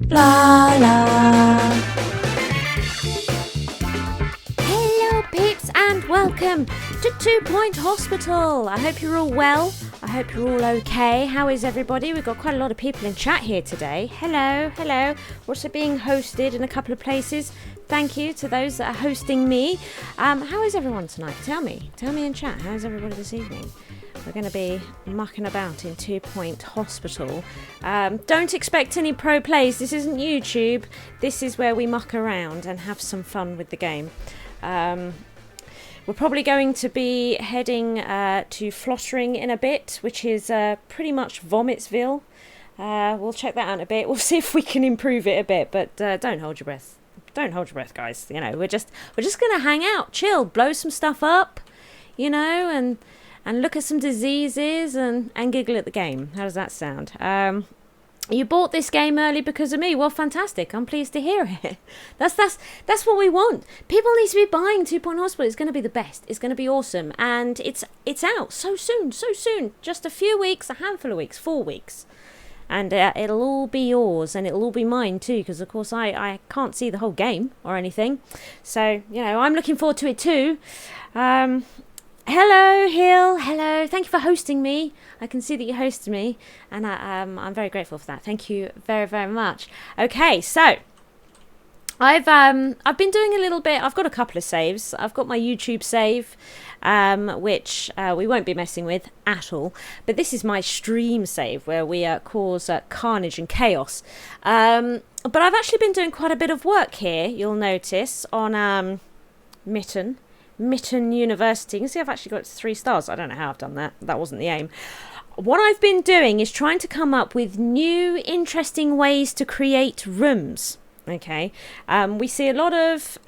Blarla. Hello peeps and welcome to 2 Point Hospital. I hope you're all well. I hope you're all okay. How is everybody? We've got quite a lot of people in chat here today. Hello. We're also being hosted in a couple of places. Thank you to those that are hosting me. How is everyone tonight? Tell me in chat. How is everybody this evening? We're going to be mucking about in 2 Point Hospital. Don't expect any pro plays. This isn't YouTube. This is where we muck around and have some fun with the game. We're probably going to be heading to Flottering in a bit, which is pretty much Vomitsville. We'll check that out in a bit. We'll see if we can improve it a bit, but don't hold your breath. Don't hold your breath, guys. You know, we're just going to hang out, chill, blow some stuff up, you know, and look at some diseases and giggle at the game. How does that sound? You bought this game early because of me. Well, fantastic. I'm pleased to hear it. That's what we want. People need to be buying 2 Point Hospital. It's going to be the best. It's going to be awesome. And it's out so soon. Just a few weeks, a handful of weeks, 4 weeks. And it'll all be yours, and it'll all be mine too, because of course I can't see the whole game or anything. So, you know, I'm looking forward to it too. Hello, Hill. Hello. Thank you for hosting me. I can see that you hosted me, and I'm very grateful for that. Thank you very, very much. Okay, so I've been doing a little bit. I've got a couple of saves. I've got my YouTube save, which we won't be messing with at all. But this is my stream save where we cause carnage and chaos. But I've actually been doing quite a bit of work here. You'll notice on Mitten University. You can see I've actually got 3 stars. I don't know how I've done that. That wasn't the aim. What I've been doing is trying to come up with new, interesting ways to create rooms. Okay. We see a lot of,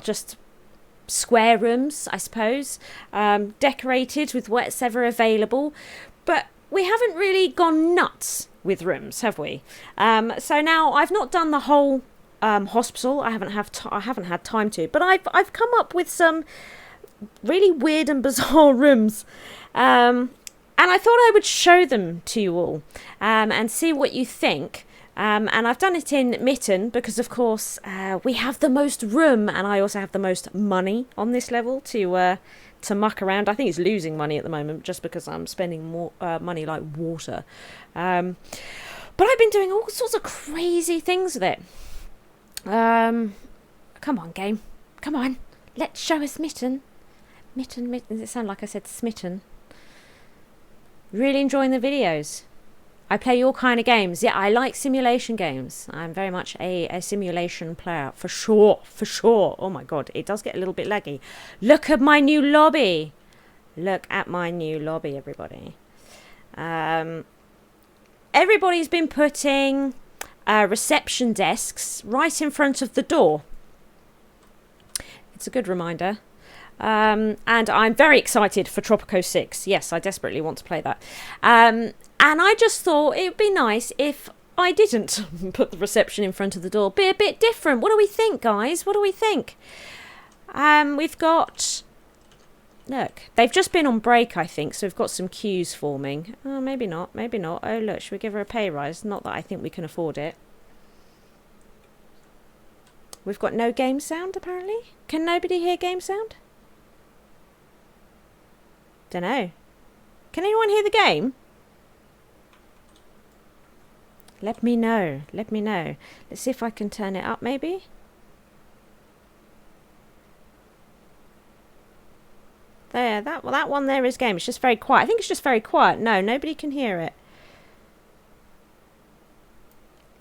just square rooms, I suppose, decorated with whatever available. But we haven't really gone nuts with rooms, have we? So now I've not done the whole hospital. I haven't had time to, but I've come up with some really weird and bizarre rooms, and I thought I would show them to you all and see what you think. And I've done it in Mitten because, of course, we have the most room, and I also have the most money on this level to muck around. I think it's losing money at the moment just because I'm spending more money like water. But I've been doing all sorts of crazy things with it. Come on, game. Come on. Let's show us Mitten. Mitten. Does it sound like I said smitten? Really enjoying the videos. I play all kind of games. Yeah, I like simulation games. I'm very much a simulation player. For sure. Oh my god, it does get a little bit laggy. Look at my new lobby. Everybody. Everybody's been putting reception desks right in front of the door. It's a good reminder. And I'm very excited for Tropico 6. Yes, I desperately want to play that. And I just thought it would be nice if I didn't put the reception in front of the door. Be a bit different. What do we think, guys? What do we think? We've got... Look, they've just been on break, I think, so we've got some queues forming. Oh, maybe not. Oh, look, should we give her a pay rise? Not that I think we can afford it. We've got no game sound, apparently. Can nobody hear game sound? Dunno. Can anyone hear the game? Let me know. Let's see if I can turn it up, maybe. There, that one there is game. It's just very quiet. I think it's just very quiet. No, nobody can hear it.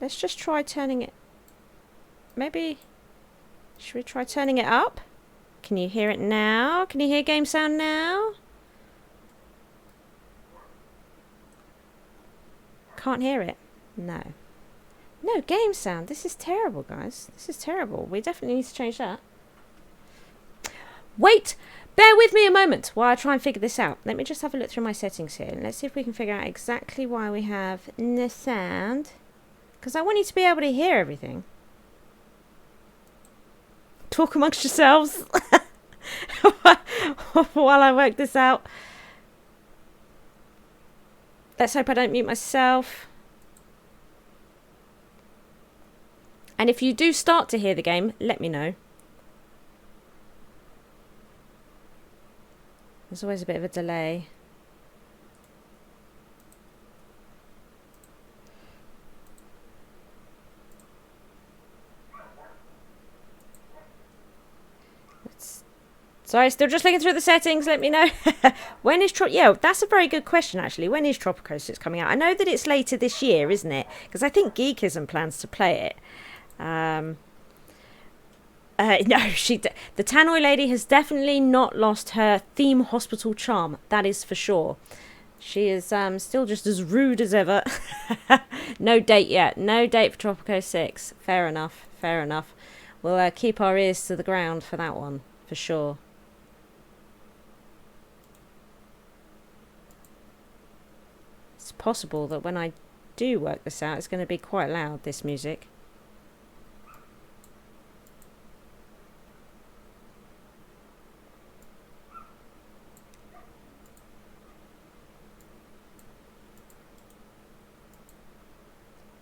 Let's just try turning it. Maybe. Should we try turning it up? Can you hear it now? Can you hear game sound now? Can't hear it. No game sound. This is terrible, guys. This is terrible. We definitely need to change that. Wait, bear with me a moment while I try and figure this out. Let me just have a look through my settings here and let's see if we can figure out exactly why we have no sound, because I want you to be able to hear everything. Talk amongst yourselves while I work this out. Let's hope I don't mute myself. And if you do start to hear the game, let me know. There's always a bit of a delay. Sorry, still just looking through the settings. Let me know. When is yeah, that's a very good question, actually. When is Tropico 6 coming out? I know that it's later this year, isn't it? Because I think Geekism plans to play it. No, the Tannoy lady has definitely not lost her theme hospital charm. That is for sure. She is still just as rude as ever. No date yet. No date for Tropico 6. Fair enough. Fair enough. We'll keep our ears to the ground for that one, for sure. It's possible that when I do work this out, it's going to be quite loud, this music.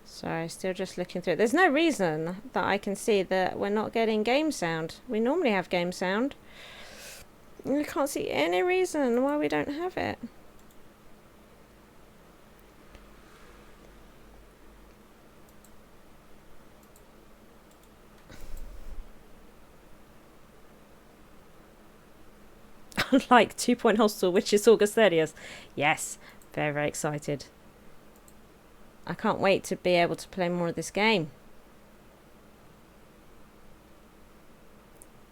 Sorry, still just looking through it. There's no reason that I can see that we're not getting game sound. We normally have game sound. I can't see any reason why we don't have it. Unlike 2 Point Hostel, which is August 30th. Yes, very, very excited. I can't wait to be able to play more of this game.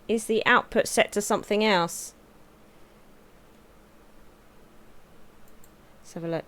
Is the output set to something else? Let's have a look.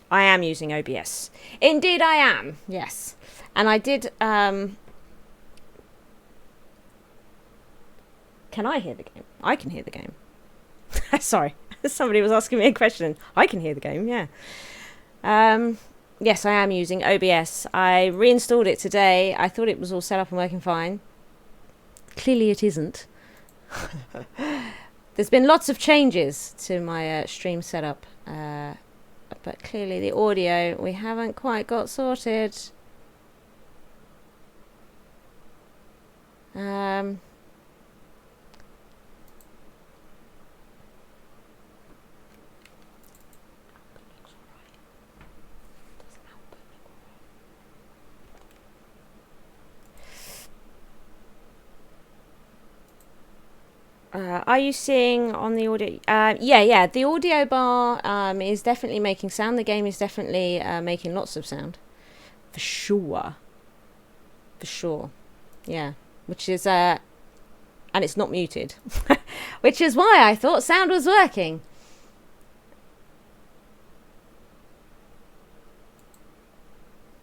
I am using OBS. Indeed I am, yes. And I did, can I hear the game? I can hear the game. Sorry, somebody was asking me a question. I can hear the game, yeah. Yes, I am using OBS. I reinstalled it today. I thought it was all set up and working fine. Clearly it isn't. There's been lots of changes to my stream setup, but clearly the audio we haven't quite got sorted. Are you seeing on the audio? Yeah. The audio bar is definitely making sound. The game is definitely making lots of sound. For sure. For sure. Yeah. Which is... and it's not muted. Which is why I thought sound was working.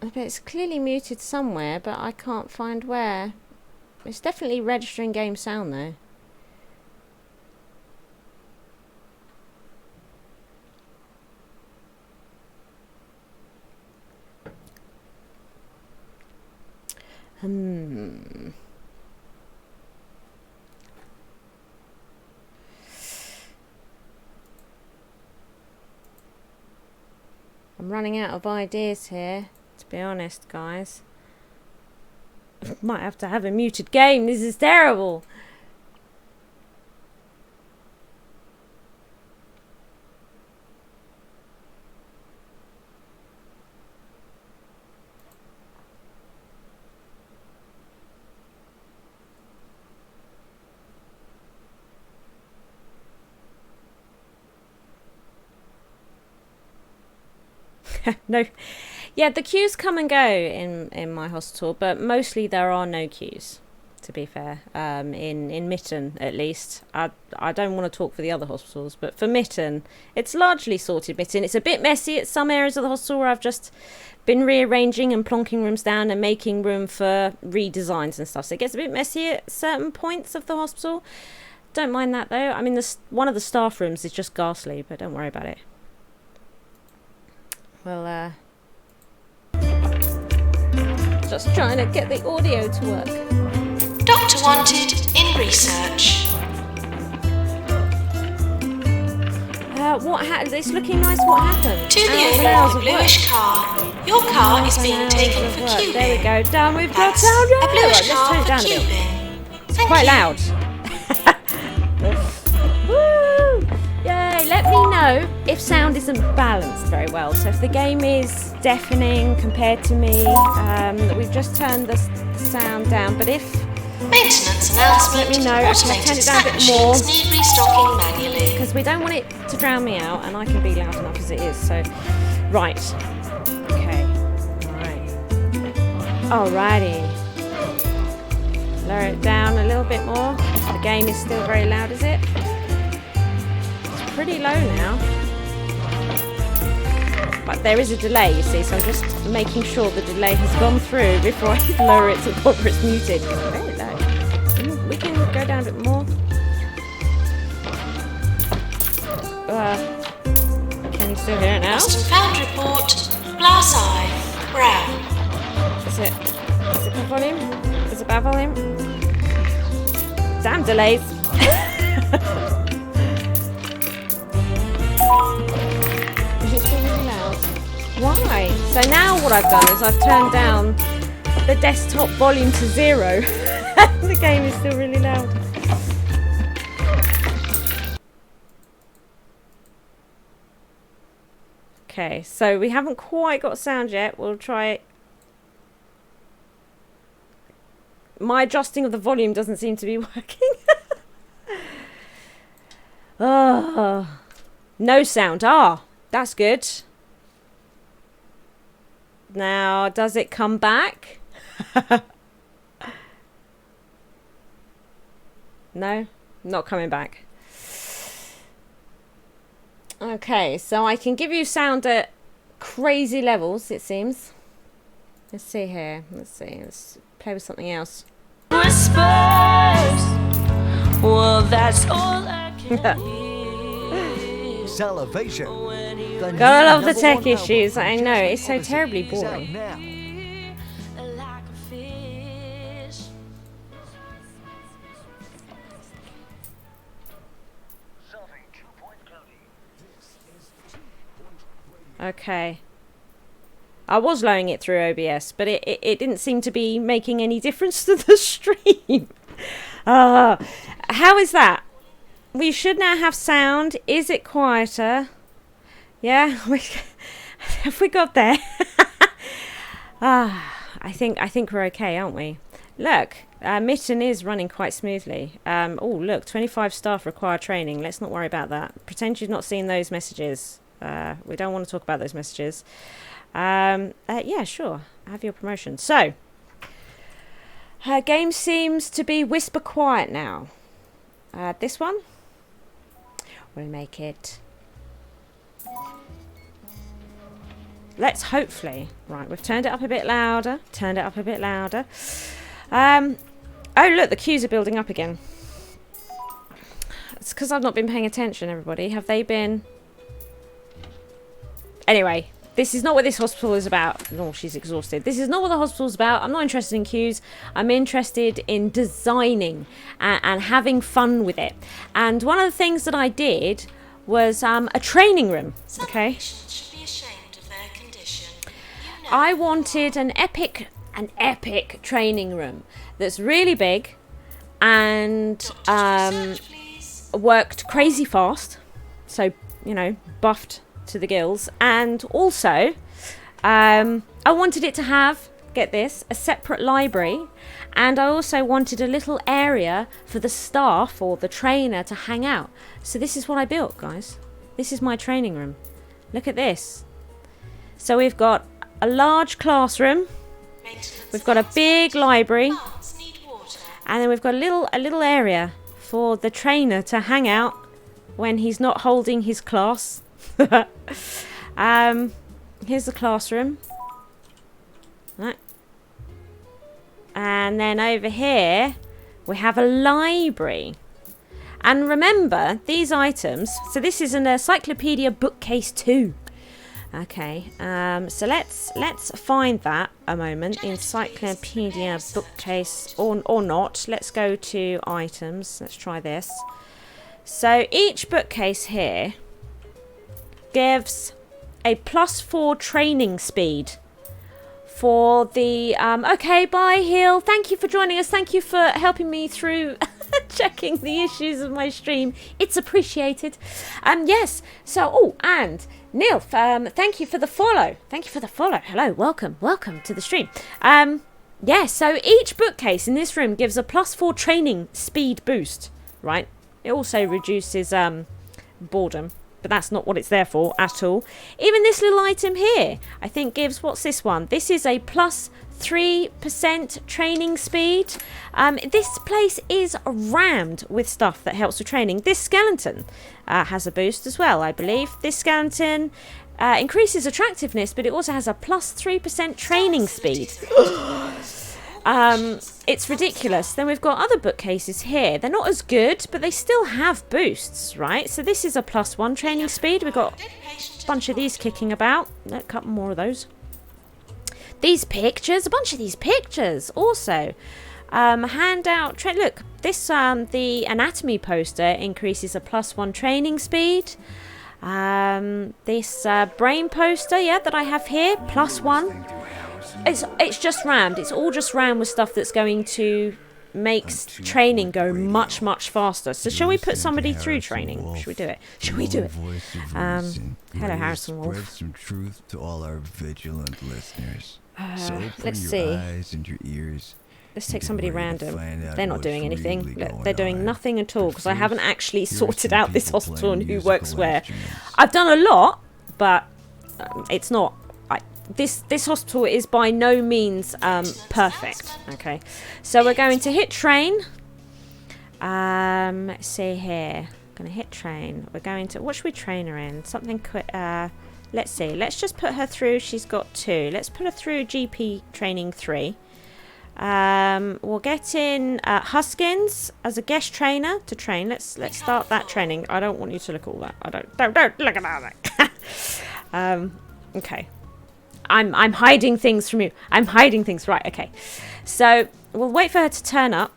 But it's clearly muted somewhere, but I can't find where. It's definitely registering game sound, though. I'm running out of ideas here, to be honest, guys. Might have to have a muted game. This is terrible. No, yeah, the queues come and go in my hospital, but mostly there are no queues, to be fair. In Mitten, at least. I don't want to talk for the other hospitals, but for Mitten, it's largely sorted. Mitten, it's a bit messy at some areas of the hospital where I've just been rearranging and plonking rooms down and making room for redesigns and stuff. So it gets a bit messy at certain points of the hospital. don't mind that though. I mean, one of the staff rooms is just ghastly, but don't worry about it. Well, just trying to get the audio to work. Doctor wanted in research. What happened? It's looking nice. What happened? To the owner of the bluish car. Your car is being taken for cubing. There we go. Done. We've got sound. A bluish Let's car turn it for down a bit. cubing. It's quite loud. Woo! Yay! Let me know if sound isn't balanced very well. So if the game is deafening compared to me, we've just turned the sound down. But if maintenance announcement. Let me know. Automated turn it down a bit snack more. machines need restocking manually. Because we don't want it to drown me out, and I can be loud enough as it is. So, right. Okay. Alright. Alrighty. Lower it down a little bit more. The game is still very loud, is it? It's pretty low now. But there is a delay, you see, so I'm just making sure the delay has gone through before I lower it to the point where it's muted. It's very low. We can go down a bit more. Can you still hear it now? Lost and found report. Glass eye. Brown. Is it good volume? Is it bad volume? Damn delays. Is it still really loud? Why? So now what I've done is I've turned down the desktop volume to 0. The game is still really loud. Okay, so we haven't quite got sound yet. We'll try it. My adjusting of the volume doesn't seem to be working. Oh, no sound. That's good. Now, does it come back? No, not coming back. Okay, so I can give you sound at crazy levels, it seems. Let's see here. Let's play with something else. Whispers. Well, that's all I can hear. Salivation. Gotta love the tech issues. I know, it's so terribly boring. Like a fish. Okay. I was lowering it through OBS, but it didn't seem to be making any difference to the stream. How is that? We should now have sound. Is it quieter? Yeah, have we got there? I think we're okay, aren't we? Look, Mitten is running quite smoothly. Oh, look, 25 staff require training. Let's not worry about that. Pretend you've not seen those messages. We don't want to talk about those messages. Yeah, sure. Have your promotion. So, her game seems to be whisper quiet now. This one? We'll make it. Let's hopefully. Right, we've turned it up a bit louder. Turned it up a bit louder. Oh, look, the queues are building up again. It's because I've not been paying attention, everybody. Have they been... Anyway, this is not what this hospital is about. No, she's exhausted. This is not what the hospital's about. I'm not interested in queues. I'm interested in designing and having fun with it. And one of the things that I did was a training room. Okay. Should be ashamed of their condition. You know. I wanted an epic training room that's really big and worked crazy fast. So, you know, buffed to the gills. And also I wanted it to have, get this, a separate library, and I also wanted a little area for the staff or the trainer to hang out. So this is what I built, guys. This is my training room. Look at this. So we've got a large classroom, we've got a big library, and then we've got a little area for the trainer to hang out when he's not holding his class. Here's the classroom. Right. And then over here we have a library. And remember, these items, so this is an Encyclopedia Bookcase 2. Okay, so let's find that a moment. Encyclopedia Bookcase, or not. Let's go to items. Let's try this. So each bookcase here gives a +4 training speed for the okay, bye Hill, thank you for joining us, thank you for helping me through checking the issues of my stream, it's appreciated. Yes, so and Neil, thank you for the follow, hello, welcome to the stream. Yeah, so each bookcase in this room gives a +4 training speed boost, right? It also reduces boredom, but that's not what it's there for at all. Even this little item here, I think gives, what's this one? This is a +3% training speed. This place is rammed with stuff that helps with training. This skeleton has a boost as well, I believe. This skeleton increases attractiveness, but it also has a +3% training speed. It's ridiculous. Then we've got other bookcases here. They're not as good, but they still have boosts, right? So this is a +1 training speed. We've got a bunch of these kicking about. A couple more of those. These pictures, a bunch of these pictures also. Handout, look, this, the anatomy poster increases a +1 training speed. This brain poster, yeah, that I have here, +1. It's just rammed. It's all just rammed with stuff that's going to make training go much, much faster. So shall we put somebody through training? Should we do it? Hello, Harrison Wolf. Spread some truth to all our vigilant listeners. Let's see. Let's take somebody random. They're not doing anything. They're doing nothing at all because I haven't actually sorted out this hospital and who works where. I've done a lot, but it's not. This hospital is by no means perfect. Okay, so we're going to hit train. Let's see here. Going to hit train. We're going to. What should we train her in? Something quick. Let's see. Let's just put her through. She's got 2. Let's put her through GP training 3. We'll get in Huskins as a guest trainer to train. Let's start that training. I don't want you to look at all that. Don't look at that. Okay. I'm hiding things from you. I'm hiding things. Right, okay. So we'll wait for her to turn up.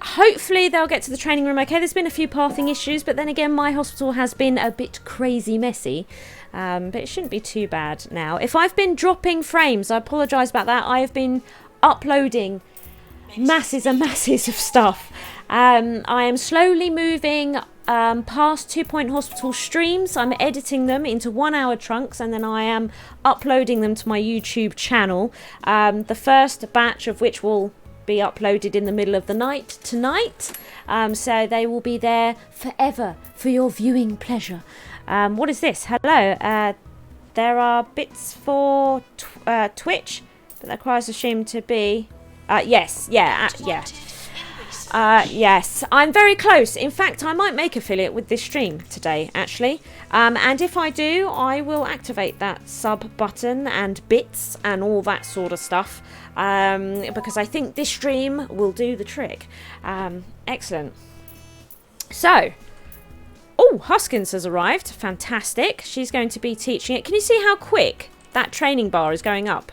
Hopefully they'll get to the training room okay. There's been a few pathing issues, but then again, my hospital has been a bit crazy messy. But it shouldn't be too bad now. If I've been dropping frames, I apologise about that. I have been uploading masses and masses of stuff. I am slowly moving past 2 Point Hospital streams. I'm editing them into 1-hour chunks and then I am uploading them to my YouTube channel. The first batch of which will be uploaded in the middle of the night tonight. So they will be there forever for your viewing pleasure. What is this? Hello. There are bits for Twitch, but that requires assumed to be... yes, yeah, yeah. Yes, I'm very close. In fact, I might make affiliate with this stream today, actually. And if I do, I will activate that sub button and bits and all that sort of stuff. Because I think this stream will do the trick. Excellent. So, oh, Huskins has arrived. Fantastic. She's going to be teaching it. Can you see how quick that training bar is going up?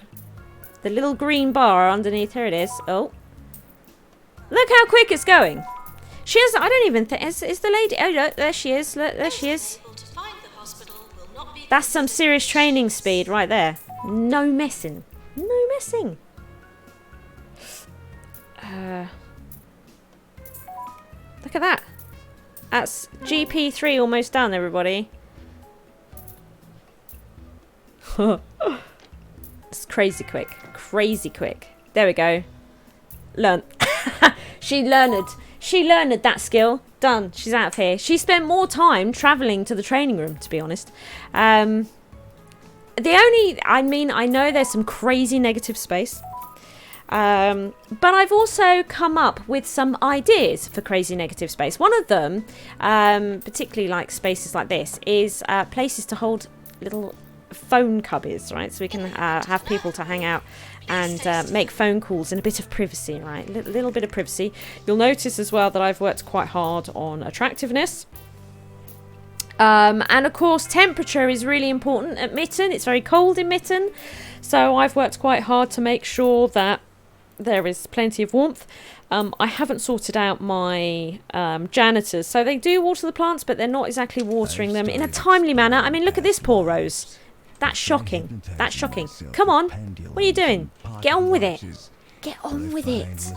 The little green bar underneath. Here it is. Oh. Look how quick it's going. She has, I don't even think, is the lady, oh look, there she is, look, there she is. That's some serious training speed right there. No messing. No messing. Look at that. That's GP3 almost done, everybody. It's crazy quick. Crazy quick. There we go. Learn. She learned that skill. Done. She's out of here. She spent more time travelling to the training room, to be honest. I know there's some crazy negative space. But I've also come up with some ideas for crazy negative space. One of them, particularly like spaces like this, is places to hold little phone cubbies, right? So we can have people to hang out and make phone calls in a bit of privacy, right? A little bit of privacy. You'll notice as well that I've worked quite hard on attractiveness. And of course, temperature is really important at Mitten. It's very cold in Mitten. So I've worked quite hard to make sure that there is plenty of warmth. I haven't sorted out my janitors. So they do water the plants, but they're not exactly watering them in a timely manner. I mean, look at this poor rose. That's shocking. That's shocking. Come on. What are you doing? Get on with it. Get on with it.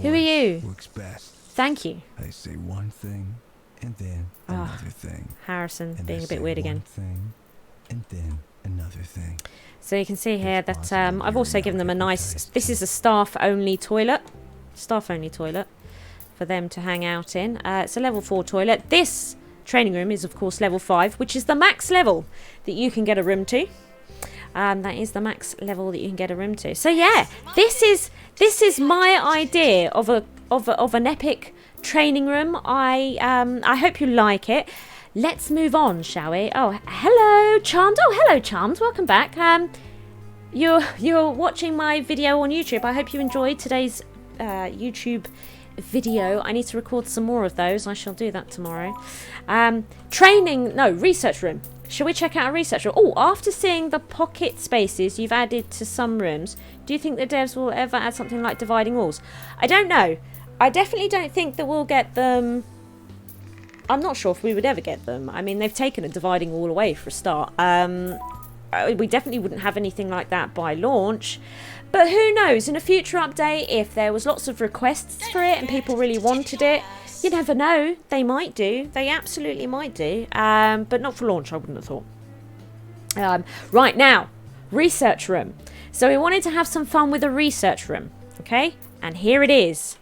Who are you? Thank you. I say one thing and then another thing. Harrison And being I a bit say weird one again. thing and then another thing. So you can see here that I've also given them a nice... This is a staff-only toilet. Staff-only toilet for them to hang out in. It's a level 4 toilet. This training room is, of course, level 5, which is the max level that you can get a room to. That is the max level that you can get a room to. So yeah, this is my idea of an epic training room. I hope you like it. Let's move on, shall we? Oh, hello, Charmed. Oh, hello, Charmed. Welcome back. You're watching my video on YouTube. I hope you enjoyed today's YouTube video. I need to record some more of those. I shall do that tomorrow. Research room. Shall we check out a research room? Oh, after seeing the pocket spaces you've added to some rooms, do you think the devs will ever add something like dividing walls? I don't know. I definitely don't think that we'll get them. I'm not sure if we would ever get them. I mean, they've taken a dividing wall away for a start. We definitely wouldn't have anything like that by launch. But who knows, in a future update, if there was lots of requests for it and people really wanted it, you never know. They might do. They absolutely might do. But not for launch, I wouldn't have thought. Right now, research room. So we wanted to have some fun with a research room. Okay? And here it is.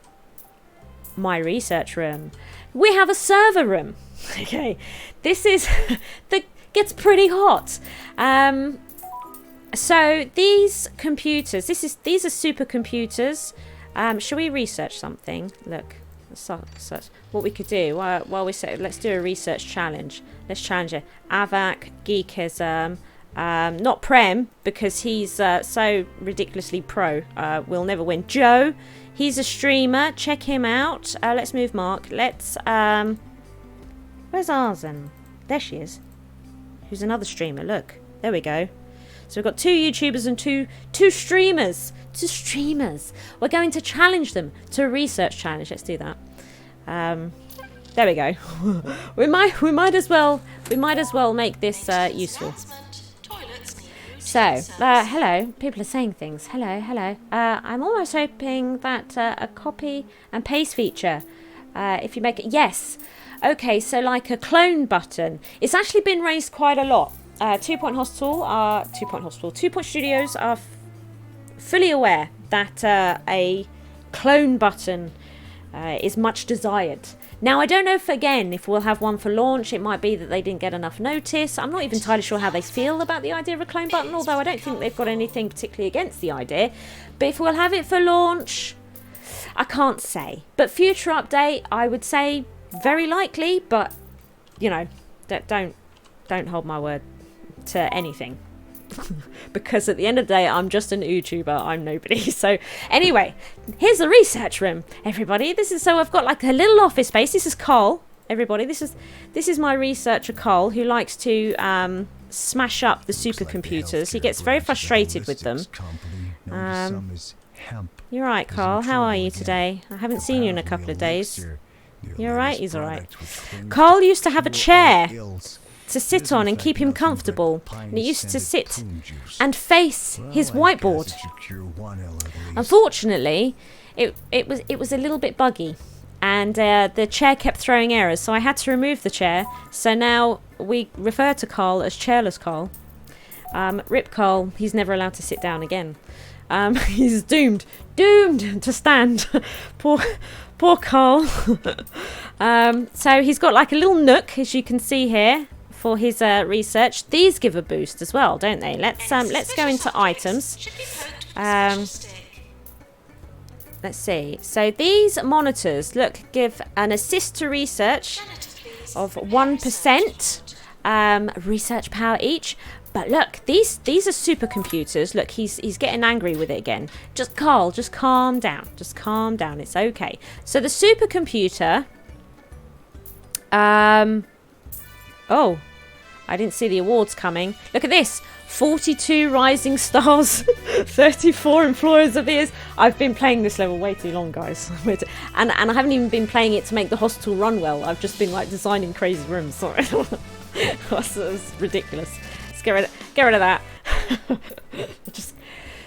My research room. We have a server room. Okay. This is... that gets pretty hot. So these computers, these are supercomputers. Shall we research something? Look, search what we could do while we say. Let's do a research challenge. Let's challenge it. Avac, Geekism, not Prem because he's so ridiculously pro. We'll never win. Joe, he's a streamer. Check him out. Let's move Mark. Let's where's Arzen? There she is. Who's another streamer? Look, there we go. So we've got 2 YouTubers and two streamers. 2 streamers. We're going to challenge them to a research challenge. Let's do that. There we go. we might as well make this useful. So hello. People are saying things. Hello. I'm almost hoping that a copy and paste feature. If you make it, yes. Okay, so like a clone button. It's actually been raised quite a lot. 2 Point Studios are fully aware that a clone button is much desired. Now, I don't know if we'll have one for launch. It might be that they didn't get enough notice. I'm not even entirely sure how they feel about the idea of a clone button, although I don't think they've got anything particularly against the idea. But if we'll have it for launch, I can't say. But future update, I would say very likely, but, you know, don't hold my word to anything. Because at the end of the day, I'm just an YouTuber. I'm nobody. So anyway, here's the research room, everybody. So I've got like a little office space. This is Cole, everybody. This is my researcher Cole, who likes to smash up the supercomputers. He gets very frustrated with them. You're right, Carl. How are you today? I haven't seen you in a couple of days. You're right. He's all right. Carl used to have a chair to sit on and keep him comfortable, and he used to sit and face his whiteboard. Unfortunately, it was a little bit buggy, and the chair kept throwing errors, so I had to remove the chair. So now we refer to Carl as Chairless Carl. Rip Carl, he's never allowed to sit down again. He's doomed to stand. Poor Carl. So he's got like a little nook, as you can see here, for his research. These give a boost as well, don't they? Let's go into items. Let's see. So these monitors, look, give an assist to research of 1%. Research power each, But look, these are supercomputers. Look, he's getting angry with it again. Just Carl, just calm down. Just calm down. It's okay. So the supercomputer. Oh, I didn't see the awards coming. Look at this. 42 rising stars, 34 employers of the years. I've been playing this level way too long, guys. and I haven't even been playing it to make the hospital run well. I've just been like designing crazy rooms. Sorry. That's ridiculous. Let's get rid of that. Just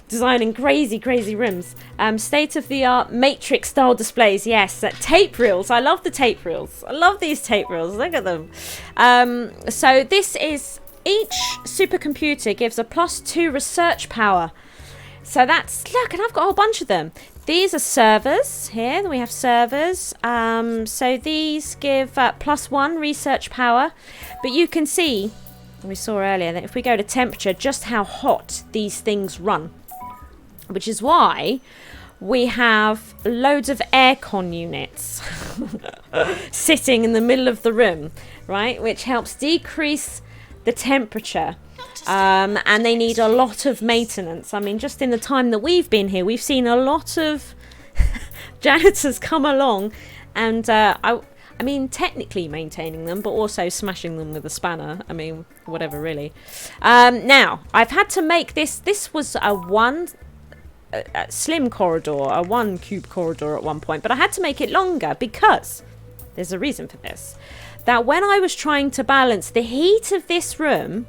designing crazy rooms. State-of-the-art matrix style displays. Yes, tape reels. I love the tape reels. I love these tape reels. Look at them. So this is, each supercomputer gives a +2 research power. So that's, look, and I've got a whole bunch of them. These are servers. Here we have servers. So these give +1 research power. But you can see, we saw earlier, that if we go to temperature, just how hot these things run. Which is why we have loads of aircon units sitting in the middle of the room, right? Which helps decrease the temperature. And they need a lot of maintenance. I mean, just in the time that we've been here, we've seen a lot of janitors come along and I mean, technically maintaining them, but also smashing them with a spanner. I mean, whatever, really. Now, I've had to make this. This was a slim corridor, a 1 cube corridor at one point, but I had to make it longer because there's a reason for this. That when I was trying to balance the heat of this room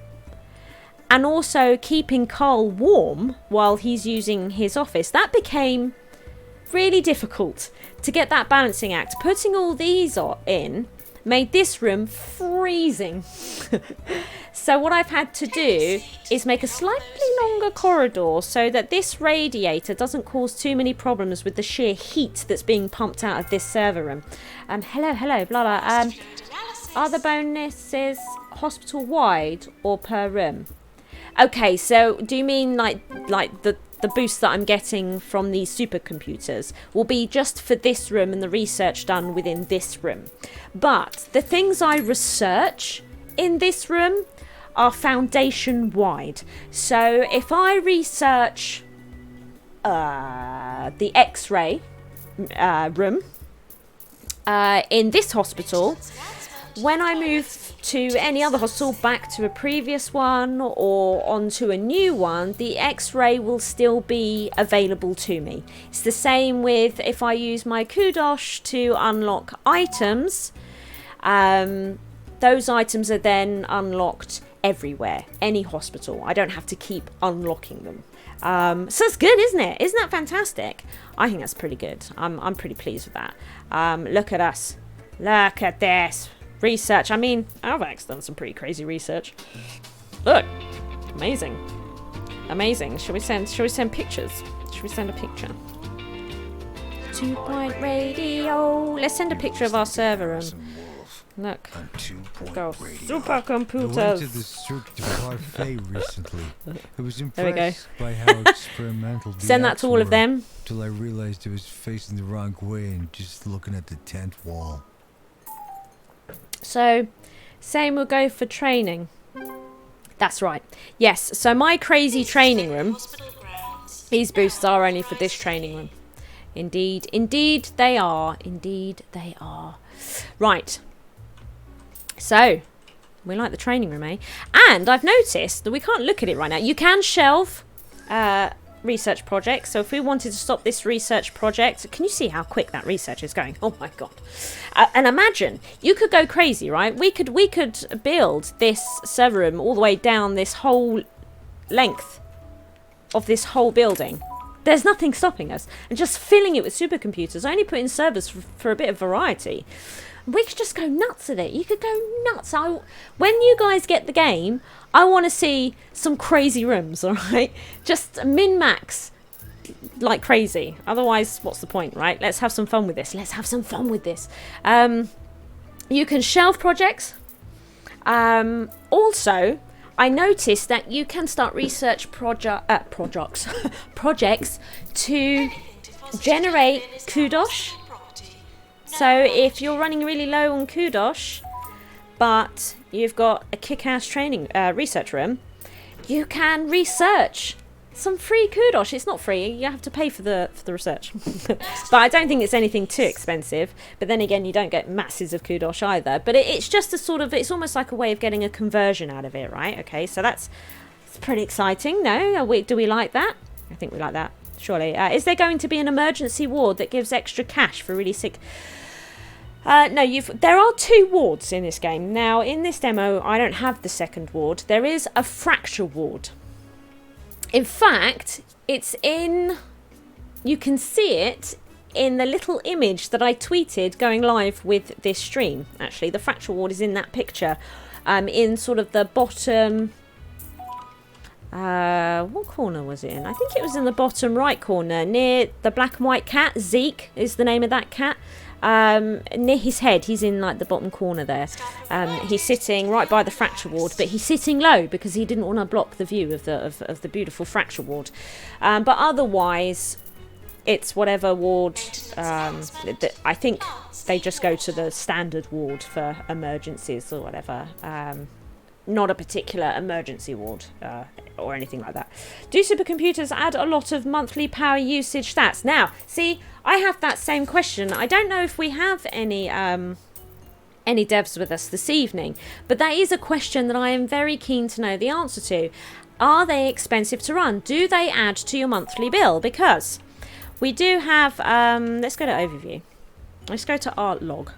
and also keeping Carl warm while he's using his office, that became really difficult to get that balancing act. Putting all these in made this room freezing. So what I've had to do is make a slightly longer corridor so that this radiator doesn't cause too many problems with the sheer heat that's being pumped out of this server room. Hello, Blarla. Are the bonuses hospital-wide or per room? Okay, so do you mean like the boost that I'm getting from these supercomputers will be just for this room and the research done within this room? But the things I research in this room are foundation-wide. So if I research the X-ray room in this hospital, when I move to any other hospital, back to a previous one or onto a new one, the X-ray will still be available to me. It's the same with if I use my kudosh to unlock items. Those items are then unlocked everywhere, any hospital. I don't have to keep unlocking them. So it's good, isn't it? Isn't that fantastic? I think that's pretty good. I'm pretty pleased with that. Look at us. Look at this. Research. I mean, I've actually done some pretty crazy research. Look, amazing. Shall we send pictures? Should we send a picture? 2 Point Radio. Let's send a picture of our server room. Look, go supercomputers. I went to the Cirque du Parfait recently. I was impressed by how experimental the Send that to all of them. Till I realized I was facing the wrong way and just looking at the tent wall. So, same will go for training. That's right. Yes, so my crazy training room, these boosts are only for this training room. Indeed they are. Right. So, we like the training room, eh? And I've noticed that we can't look at it right now. You can shelve research projects. So if we wanted to stop this research project, can you see how quick that research is going? Oh my god. And imagine, you could go crazy, right? We could build this server room all the way down this whole length of this whole building. There's nothing stopping us. And just filling it with supercomputers, only put in servers for a bit of variety. We could just go nuts at it. You could go nuts. When you guys get the game, I want to see some crazy rooms, all right? Just min-max like crazy. Otherwise, what's the point, right? Let's have some fun with this. You can shelve projects. Also, I noticed that you can start research projects to generate kudosh. So if you're running really low on kudosh, but you've got a kick-ass training research room, you can research some free kudosh. It's not free, you have to pay for the research. But I don't think it's anything too expensive. But then again, you don't get masses of kudosh either. But it's just a sort of, it's almost like a way of getting a conversion out of it, right? Okay, so that's pretty exciting. No? Do we like that? I think we like that, surely. Is there going to be an emergency ward that gives extra cash for really sick... no, there are 2 wards in this game. Now, in this demo, I don't have the second ward. There is a fracture ward. In fact, it's in... You can see it in the little image that I tweeted going live with this stream. Actually, the fracture ward is in that picture. In sort of the bottom... what corner was it in? I think it was in the bottom right corner, near the black and white cat. Zeke is the name of that cat. Near his head, he's in like the bottom corner there. He's sitting right by the fracture ward, but he's sitting low because he didn't want to block the view of the beautiful fracture ward. But otherwise, it's whatever ward. I think they just go to the standard ward for emergencies or whatever. Not a particular emergency ward or anything like that. Do supercomputers add a lot of monthly power usage stats? Now, see, I have that same question. I don't know if we have any devs with us this evening, but that is a question that I am very keen to know the answer to. Are they expensive to run? Do they add to your monthly bill? Because we do have... let's go to overview. Let's go to art log.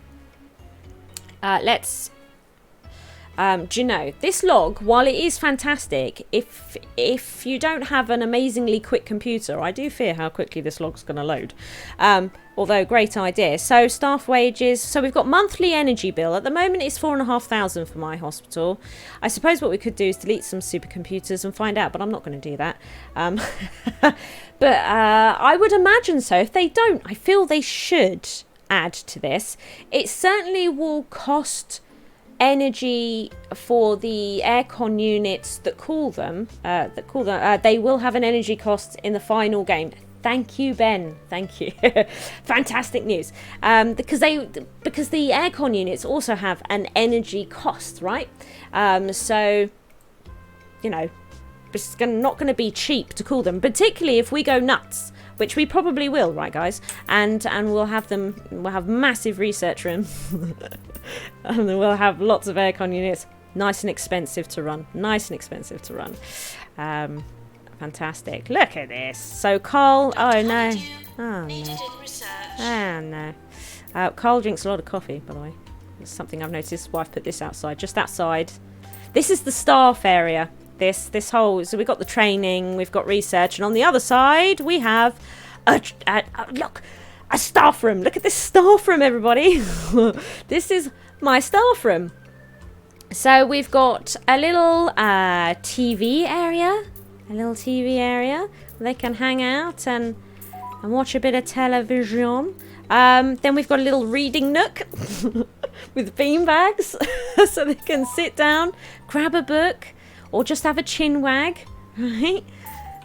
Do you know, this log, while it is fantastic, if you don't have an amazingly quick computer, I do fear how quickly this log's going to load. Although, great idea. So, staff wages. So, we've got monthly energy bill. At the moment, it's 4,500 for my hospital. I suppose what we could do is delete some supercomputers and find out, but I'm not going to do that. But I would imagine so. If they don't, I feel they should add to this. It certainly will cost... energy for the aircon units that cool them. They will have an energy cost in the final game. Thank you, Ben. Thank you. Fantastic news. Because the aircon units also have an energy cost, right? So, you know, it's not going to be cheap to cool them, particularly if we go nuts, which we probably will, right, guys? And we'll have massive research rooms. And we'll have lots of aircon units. Nice and expensive to run. Fantastic. Look at this. So Carl... Oh, no. Oh, no. Carl drinks a lot of coffee, by the way. It's something I've noticed. His wife put this outside. Just outside. This is the staff area. This whole... So we've got the training. We've got research. And on the other side, we have... look... A staff room. Look at this staff room, everybody. This is my staff room. So we've got a little TV area. Where they can hang out and watch a bit of television. Then we've got a little reading nook with beanbags. So they can sit down, grab a book, or just have a chin wag. Right?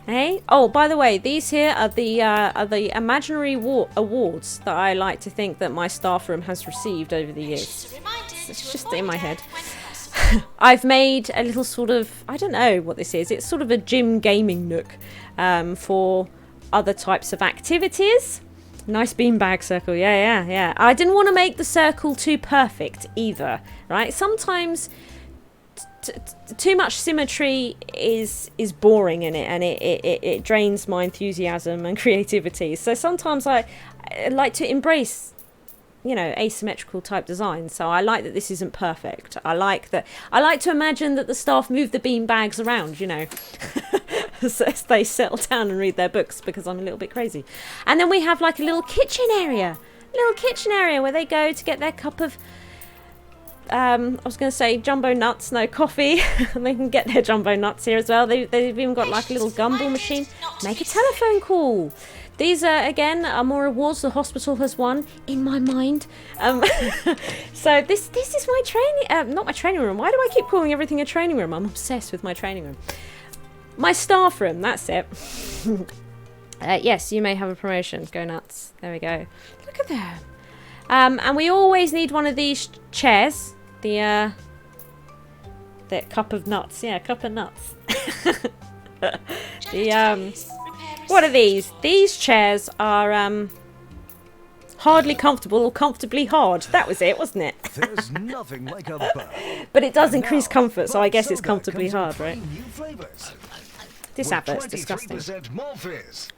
Hey. Oh, by the way, these here are the imaginary awards that I like to think that my staff room has received over the years. It's just in my head. I've made a little sort of, I don't know what this is. It's sort of a gym gaming nook for other types of activities. Nice beanbag circle. Yeah. I didn't want to make the circle too perfect either, right? Sometimes too much symmetry is boring in it, and it drains my enthusiasm and creativity. So sometimes I like to embrace, you know, asymmetrical type design. So I like that this isn't perfect. I like to imagine that the staff move the bean bags around, you know, as they settle down and read their books, because I'm a little bit crazy. And then we have like a little kitchen area where they go to get their cup of I was going to say jumbo nuts, no, coffee. They can get their jumbo nuts here as well. They've even got like a little gumball machine. Make a telephone call. These are, again, are more awards the hospital has won, in my mind. So this is my training, not my training room. Why do I keep calling everything a training room? I'm obsessed with my training room. My staff room, that's it. Yes, you may have a promotion. Go nuts. There we go. Look at them. And we always need one of these chairs. The The cup of nuts. Yeah, cup of nuts. What are these? These chairs are hardly comfortable or comfortably hard. That was it, wasn't it? There's nothing like a burp. But it does And increase now, comfort, so I guess it's soda comfortably comes in hard, right? 3 new flavours. This With advert's disgusting 23% more fizz.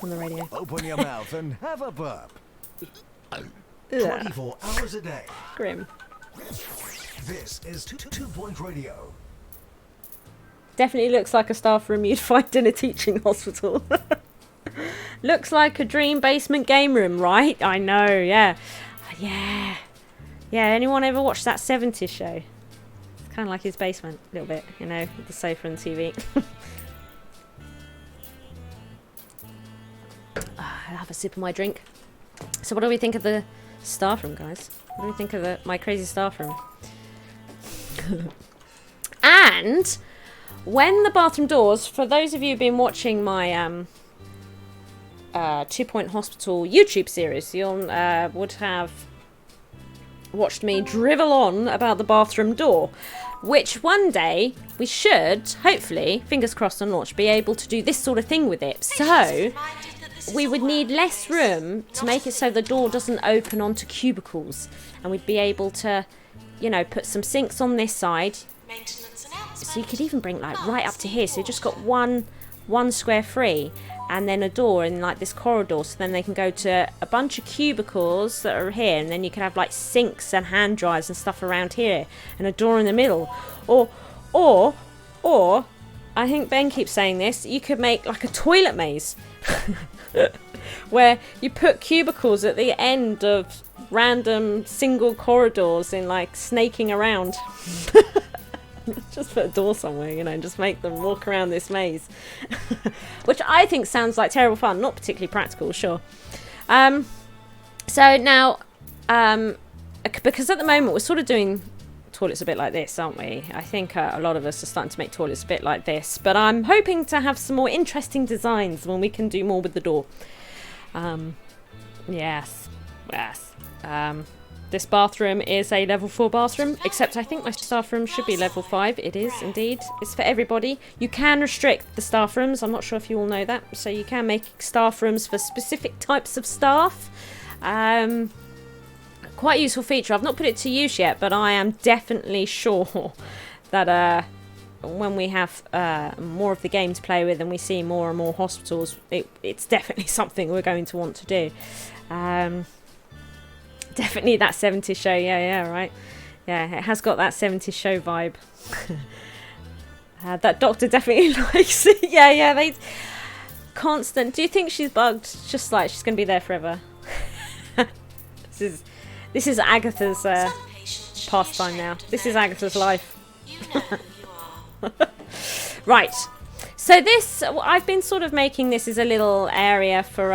on the radio. Open your mouth and have a burp. Ugh, 24 hours a day. grim. This is 2 Point Radio. Definitely looks like a staff room you'd find in a teaching hospital. Looks like a dream basement game room, right? I know, yeah. Yeah. Yeah, anyone ever watched that 70s show? It's kind of like his basement, a little bit, you know, with the sofa and the TV. I'll have a sip of my drink. So what do we think of the staff room, guys? What do we think of my crazy staff room? And when the bathroom doors, for those of you who've been watching my 2 Point Hospital YouTube series, you would have watched me drivel on about the bathroom door, which one day we should, hopefully, fingers crossed and launch, be able to do this sort of thing with it. So we would need less room to make it so the door doesn't open onto cubicles, and we'd be able to, you know, put some sinks on this side. So you could even bring like right up to here, so you just got one square free, and then a door in like this corridor, so then they can go to a bunch of cubicles that are here, and then you could have like sinks and hand dryers and stuff around here, and a door in the middle. Or I think Ben keeps saying this, you could make like a toilet maze where you put cubicles at the end of random single corridors in like snaking around. Just put a door somewhere, you know, just make them walk around this maze. Which I think sounds like terrible fun, not particularly practical, sure. So now, because at the moment we're sort of doing toilets a bit like this, aren't we? I think a lot of us are starting to make toilets a bit like this, but I'm hoping to have some more interesting designs when we can do more with the door. Yes. This bathroom is a level 4 bathroom, except I think my staff room should be level 5. It is indeed. It's for everybody. You can restrict the staff rooms. I'm not sure if you all know that. So you can make staff rooms for specific types of staff. Quite a useful feature. I've not put it to use yet, but I am definitely sure that when we have more of the game to play with and we see more and more hospitals, it's definitely something we're going to want to do. Definitely that 70s show, yeah, right. Yeah, it has got that 70s show vibe. That doctor definitely likes it. Yeah, they... Constant. Do you think she's bugged? Just like she's going to be there forever. This is Agatha's pastime now. This is Agatha's life. You know who you are. Right. So this, I've been sort of making this as a little area for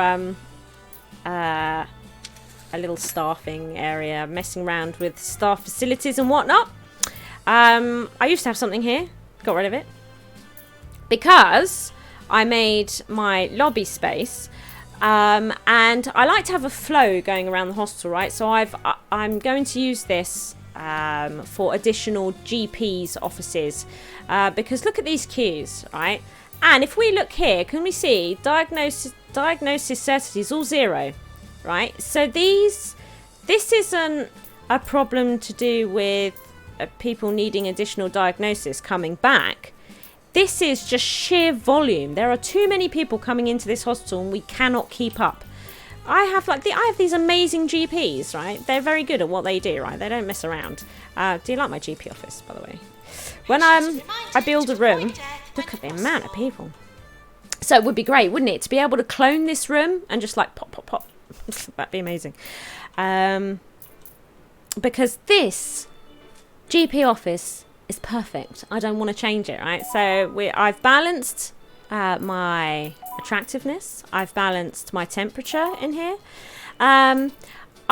a little staffing area, messing around with staff facilities and whatnot. I used to have something here, got rid of it, because I made my lobby space, and I like to have a flow going around the hospital, right? So I'm going to use this for additional GPs offices, because look at these queues, right? And if we look here, can we see diagnosis certainty is all 0. Right, so this isn't a problem to do with people needing additional diagnosis coming back. This is just sheer volume. There are too many people coming into this hospital and we cannot keep up. I have these amazing GPs, right? They're very good at what they do, right? They don't mess around. Do you like my GP office, by the way? When I build a room, look at the amount of people. So it would be great, wouldn't it, to be able to clone this room and just like pop, pop, pop. That'd be amazing. Because this GP office is perfect. I don't want to change it, right? So I've balanced my attractiveness. I've balanced my temperature in here.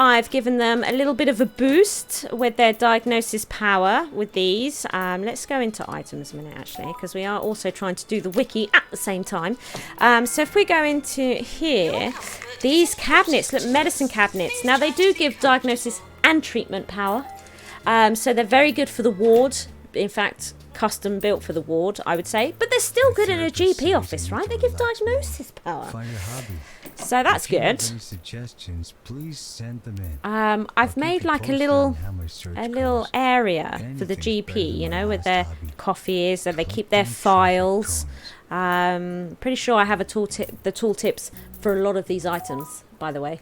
I've given them a little bit of a boost with their diagnosis power with these. Let's go into items a minute, actually, because we are also trying to do the wiki at the same time. So if we go into here, these cabinets, look, medicine cabinets. Now, they do give diagnosis and treatment power. So they're very good for the ward. in fact, custom built for the ward, I would say. But they're still good in a GP office, right? They give diagnosis power. Find a hobby. So that's If you have good. any suggestions, please send them in. I've made like a little area for the GP, you know, where their coffee is, and they keep their files. Pretty sure I have the tooltips for a lot of these items, by the way,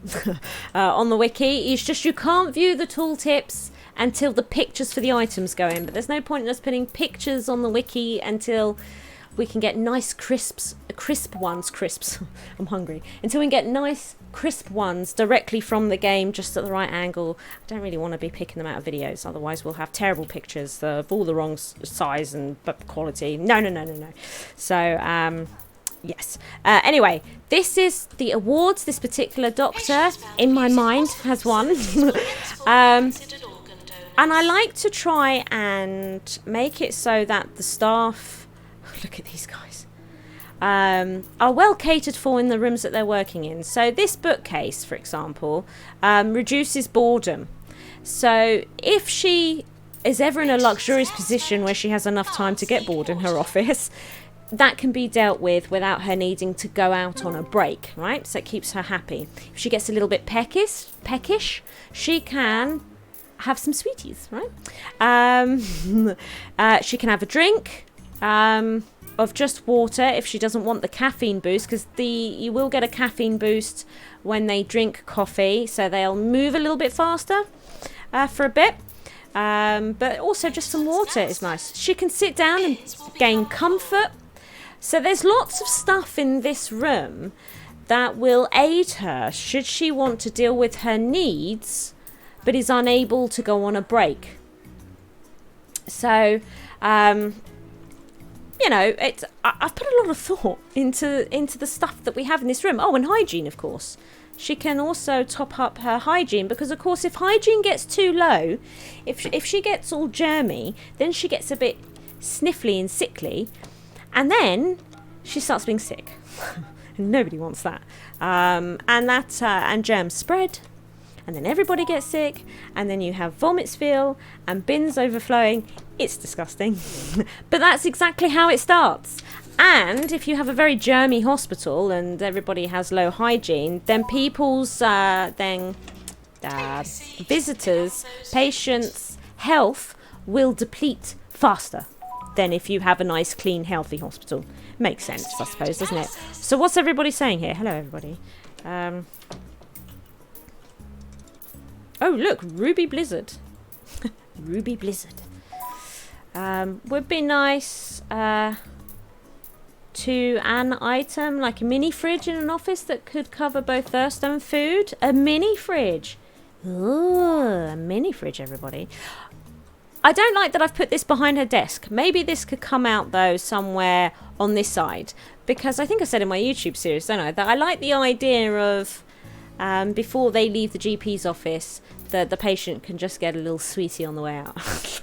on the wiki. It's just you can't view the tooltips until the pictures for the items go in, but there's no point in us putting pictures on the wiki until we can get nice crisp ones. I'm hungry. Until we can get nice crisp ones directly from the game, just at the right angle. I don't really want to be picking them out of videos, otherwise we'll have terrible pictures of all the wrong size and quality. No. So yes. Anyway, this is the awards. This particular doctor, in my mind, has won. And I like to try and make it so that the staff, look at these guys, are well catered for in the rooms that they're working in. So this bookcase, for example, reduces boredom. So if she is ever in a luxurious position where she has enough time to get bored in her office, that can be dealt with without her needing to go out on a break, right? So it keeps her happy. If she gets a little bit peckish, she can have some sweeties, right? She can have a drink of just water if she doesn't want the caffeine boost, because you will get a caffeine boost when they drink coffee, so they'll move a little bit faster for a bit. But also just some water is nice. She can sit down and gain comfort. So there's lots of stuff in this room that will aid her should she want to deal with her needs but is unable to go on a break. So, you know, I've put a lot of thought into the stuff that we have in this room. Oh, and hygiene, of course. She can also top up her hygiene, because, of course, if hygiene gets too low, if she gets all germy, then she gets a bit sniffly and sickly, and then she starts being sick. Nobody wants that. And germs spread, and then everybody gets sick, and then you have vomit spill and bins overflowing. It's disgusting. But that's exactly how it starts. And if you have a very germy hospital and everybody has low hygiene, then people's visitors, patients' health will deplete faster than if you have a nice, clean, healthy hospital. Makes sense, I suppose, doesn't it? So what's everybody saying here? Hello, everybody. Oh, look, Ruby Blizzard. Ruby Blizzard. Would be nice to an item like a mini fridge in an office that could cover both thirst and food. A mini fridge. Ooh, a mini fridge, everybody. I don't like that I've put this behind her desk. Maybe this could come out, though, somewhere on this side. Because I think I said in my YouTube series, don't I, that I like the idea of before they leave the GP's office, that the patient can just get a little sweetie on the way out.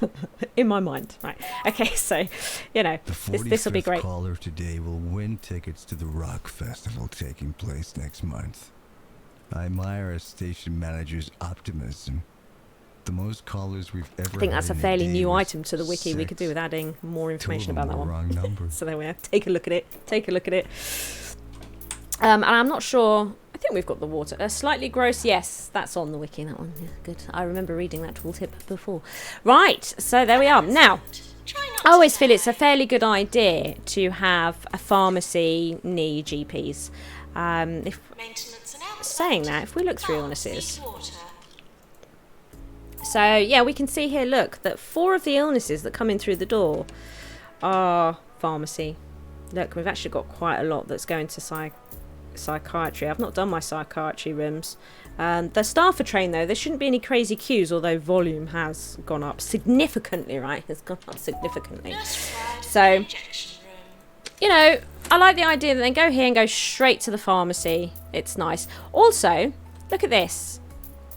In my mind. Right. Okay, so, you know, this will be great. The 45th caller today will win tickets to the Rock Festival taking place next month. I admire our station manager's optimism. The most callers we've ever had. I think that's a fairly new item to the wiki. 6. We could do with adding more information about that one. Wrong number. So there we are. Take a look at it. Take a look at it. And I'm not sure. I think we've got the water. Slightly gross. Yes, that's on the wiki. That one. Yeah, good. I remember reading that tooltip before. Right. So there we are. Now, I always feel it's a fairly good idea to have a pharmacy near GPs. Saying that, if we look through illnesses. So, yeah, we can see here, look, that 4 of the illnesses that come in through the door are pharmacy. Look, we've actually got quite a lot that's going to psychiatry. I've not done my psychiatry rooms. The staff are trained, though. There shouldn't be any crazy queues, although volume has gone up significantly, right? It's gone up significantly. So, you know, I like the idea that they go here and go straight to the pharmacy. It's nice. Also, look at this.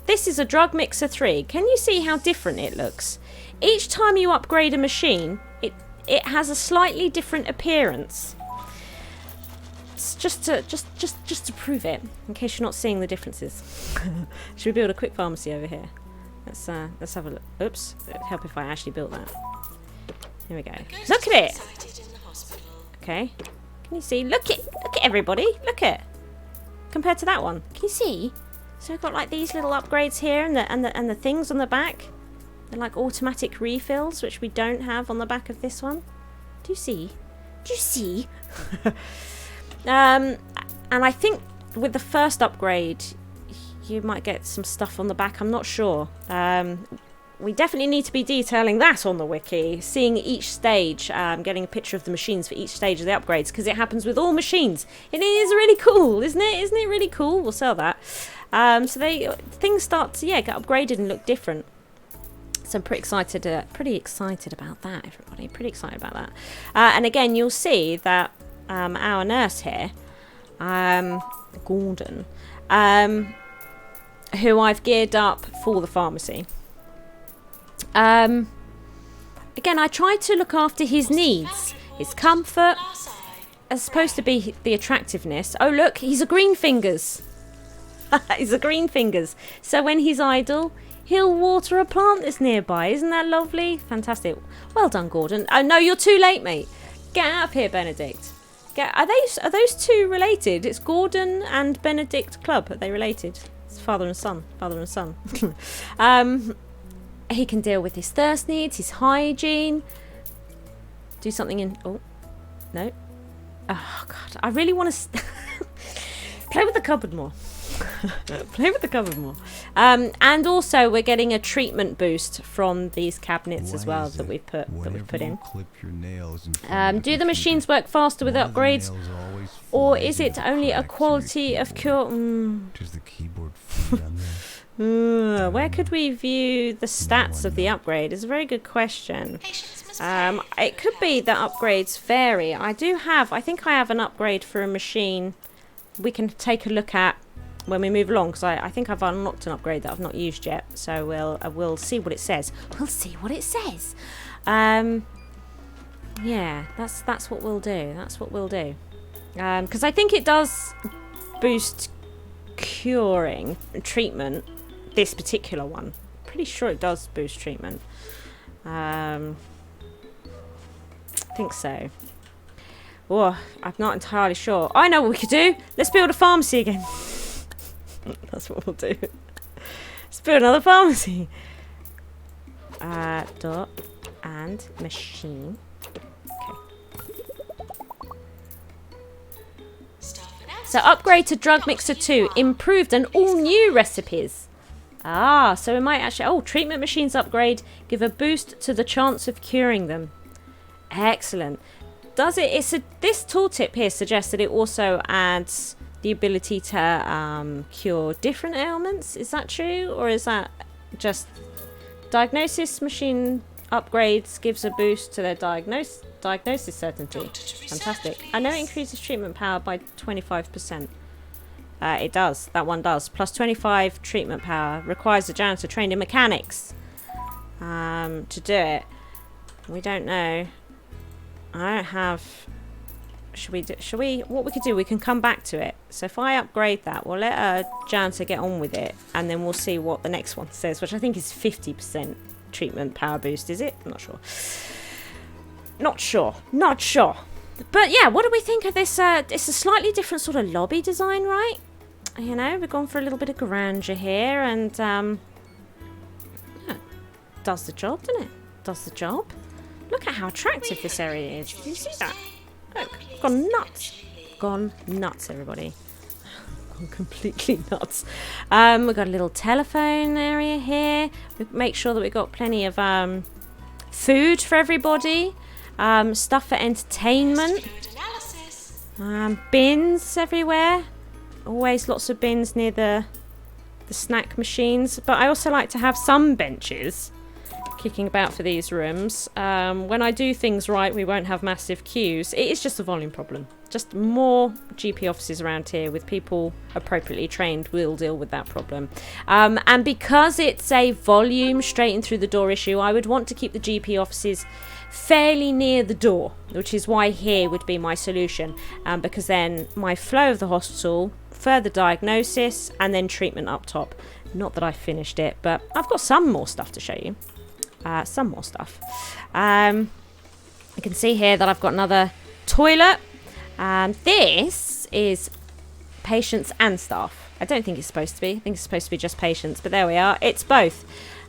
This is a drug mixer 3. Can you see how different it looks? Each time you upgrade a machine, it has a slightly different appearance. It's just to prove it, in case you're not seeing the differences. Should we build a quick pharmacy over here? Let's have a look. Oops, it'd help if I actually built that. Here we go. Ghost Look is at it. sighted in the hospital. Okay. Can you see? Look at everybody. Look at compared to that one. Can you see? So we've got like these little upgrades here, and the things on the back. They're like automatic refills, which we don't have on the back of this one. Do you see? Do you see? And I think with the first upgrade, you might get some stuff on the back. I'm not sure. We definitely need to be detailing that on the wiki, seeing each stage, getting a picture of the machines for each stage of the upgrades, because it happens with all machines. It is really cool, isn't it? Isn't it really cool? We'll sell that. So things start to get upgraded and look different. So I'm pretty excited about that, everybody. Pretty excited about that. And again, you'll see that our nurse here, Gordon, who I've geared up for the pharmacy. Again, I try to look after his needs, his comfort, as supposed to be the attractiveness. Oh, look, he's a green fingers. He's a green fingers. So when he's idle, he'll water a plant that's nearby. Isn't that lovely? Fantastic. Well done, Gordon. Oh, no, you're too late, mate. Get out of here, Benedict. Are those two related? It's Gordon and Benedict Club. Are they related? It's father and son. Father and son. He can deal with his thirst needs, his hygiene. Do something in... Oh, no. Oh, God. I really want to... Play with the cupboard more. Play with the cupboard more. And also, we're getting a treatment boost from these cabinets as well that we've put in. Do the machines work faster with upgrades, or is it only a quality of cure? Does the keyboard free on there? Where could we view the stats of the upgrade? Is a very good question. It could be that upgrades vary. I think I have an upgrade for a machine we can take a look at when we move along, because I think I've unlocked an upgrade that I've not used yet. So we'll see what it says. We'll see what it says. Yeah, that's what we'll do. That's what we'll do. Because I think it does boost curing treatment. This particular one, pretty sure it does boost treatment. I think so. Oh, I'm not entirely sure. I know what we could do. Let's build a pharmacy again. That's what we'll do. Let's build another pharmacy. Dot and machine. Okay. So upgrade to drug mixer 2, improved and all new recipes. So we might actually... Oh, treatment machines upgrade. Give a boost to the chance of curing them. Excellent. Does it... This tooltip here suggests that it also adds the ability to cure different ailments. Is that true? Or is that just... Diagnosis machine upgrades gives a boost to their diagnosis certainty. Fantastic. I know it increases treatment power by 25%. It does. That one does. Plus 25 treatment power. Requires a janitor trained in mechanics to do it. We don't know. I don't have... Should we... What we could do, we can come back to it. So if I upgrade that, we'll let a janitor get on with it. And then we'll see what the next one says, which I think is 50% treatment power boost. Is it? I'm not sure. Not sure. Not sure. But yeah, what do we think of this? It's a slightly different sort of lobby design, right? You know, we've gone for a little bit of grandeur here, and yeah, does the job, doesn't it? Does the job. Look at how attractive this area is. Do you see that? Look, gone nuts. Gone nuts, everybody. Gone completely nuts. We've got a little telephone area here. We make sure that we've got plenty of food for everybody. Stuff for entertainment. Bins everywhere. Always lots of bins near the snack machines. But I also like to have some benches kicking about for these rooms. When I do things right, we won't have massive queues. It is just a volume problem. Just more GP offices around here with people appropriately trained will deal with that problem. And because it's a volume straight in through the door issue, I would want to keep the GP offices fairly near the door, which is why here would be my solution, because then my flow of the hospital, further diagnosis, and then treatment up top. Not that I finished it, but I've got some more stuff to show you. Some more stuff. You can see here that I've got another toilet. This is patients and staff. I don't think it's supposed to be. I think it's supposed to be just patients, but there we are. It's both.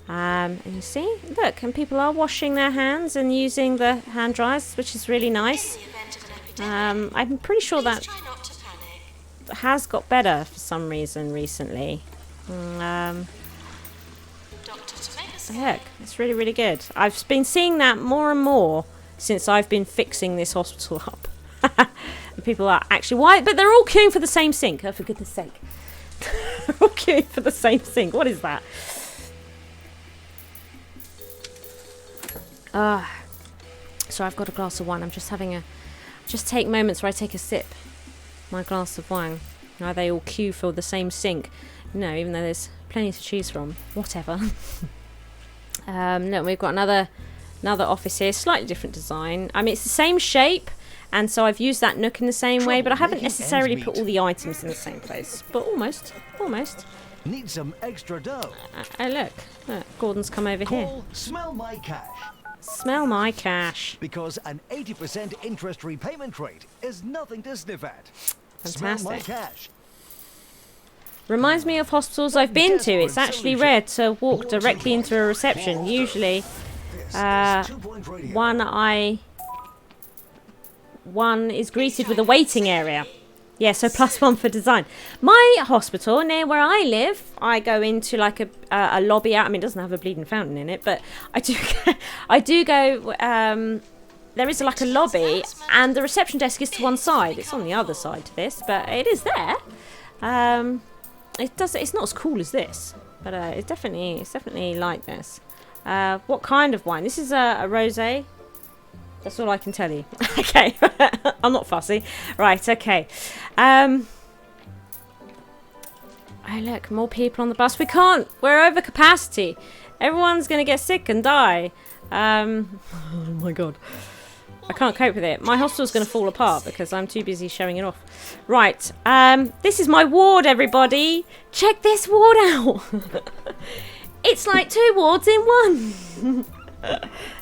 And you see, look, and people are washing their hands and using the hand dryers, which is really nice. I'm pretty sure that has got better for some reason recently. Look, it's really, really good. I've been seeing that more and more since I've been fixing this hospital up. People are actually white, but they're all queuing for the same sink. Oh, for goodness sake. They're all queuing for the same sink. What is that? So I've got a glass of wine. I'm just having just take moments where I take a sip. My glass of wine. Now they all queue for the same sink. No, even though there's plenty to choose from. Whatever. Look, we've got another office here. Slightly different design. I mean, it's the same shape. And so I've used that nook in the same way, but I haven't necessarily put all the items in the same place. But almost. Need some extra dough. Look, Gordon's come over here. Smell my cash. Smell my cash. Because an 80% interest repayment rate is nothing to sniff at. Fantastic. Smell my cash. Reminds me of hospitals I've been to. It's actually rare to walk directly into a reception. Usually, one is greeted with a waiting area. Yeah, so +1 for design. My hospital, near where I live, I go into like a lobby out. I mean, it doesn't have a bleeding fountain in it, but I do go, there is like a lobby, and the reception desk is to one side. It's on the other side to this, but it is there. It's not as cool as this, but it's definitely like this. What kind of wine? This is a rosé. That's all I can tell you. Okay. I'm not fussy. Right, okay. Oh, look, more people on the bus. We can't. We're over capacity. Everyone's going to get sick and die. Oh, my God. I can't cope with it. My hospital's going to fall apart because I'm too busy showing it off. Right. This is my ward, everybody. Check this ward out. It's like 2 wards in one.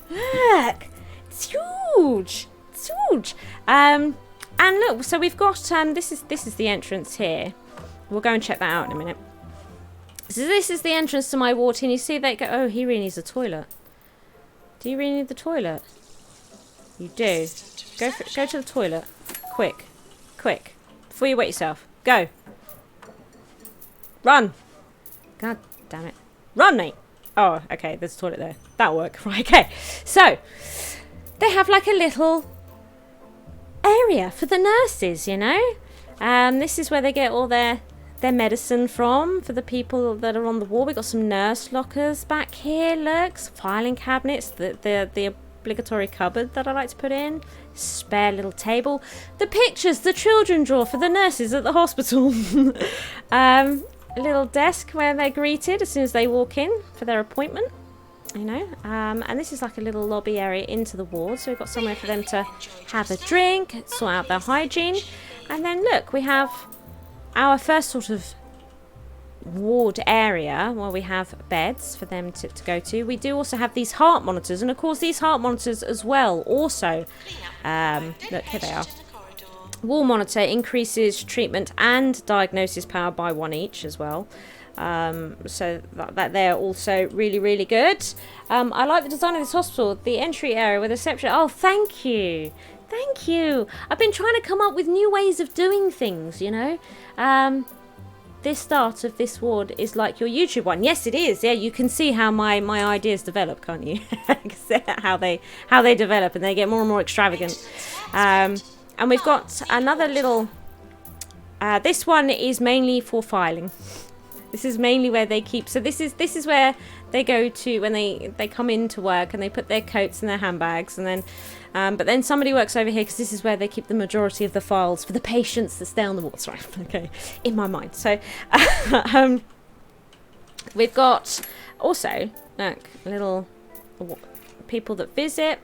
Look. It's huge. It's huge. And look, so we've got this is the entrance here. We'll go and check that out in a minute. So this is the entrance to my ward here. And you see they go, oh, he really needs a toilet. Do you really need the toilet? You do. Go to the toilet. Quick. Before you wet yourself. Go. Run. God damn it. Run, mate. Oh, okay, there's a toilet there. That'll work. Right, okay. So they have like a little area for the nurses, you know. This is where they get all their medicine from for the people that are on the ward. We've got some nurse lockers back here. Look, some filing cabinets. The obligatory cupboard that I like to put in. Spare little table. The pictures the children draw for the nurses at the hospital. A little desk where they're greeted as soon as they walk in for their appointment. You know, and this is like a little lobby area into the ward, so we've got somewhere for them to have a drink, sort out their hygiene, and then look, we have our first sort of ward area where we have beds for them to go to. We do also have these heart monitors, and of course these heart monitors as well also, look, here they are. Wall monitor increases treatment and diagnosis power by 1 each as well. So that they're also really, really good. I like the design of this hospital. The entry area with reception. Oh, thank you. I've been trying to come up with new ways of doing things, you know. This start of this ward is like your YouTube one. Yes, it is. Yeah, you can see how my ideas develop, can't you? how they develop, and they get more and more extravagant. And we've got another little. This one is mainly for filing. This is mainly where they keep. So this is where they go to when they come into work, and they put their coats in their handbags, and then but then somebody works over here because this is where they keep the majority of the files for the patients that stay on the ward. Sorry, okay, in my mind. So we've got also look little people that visit,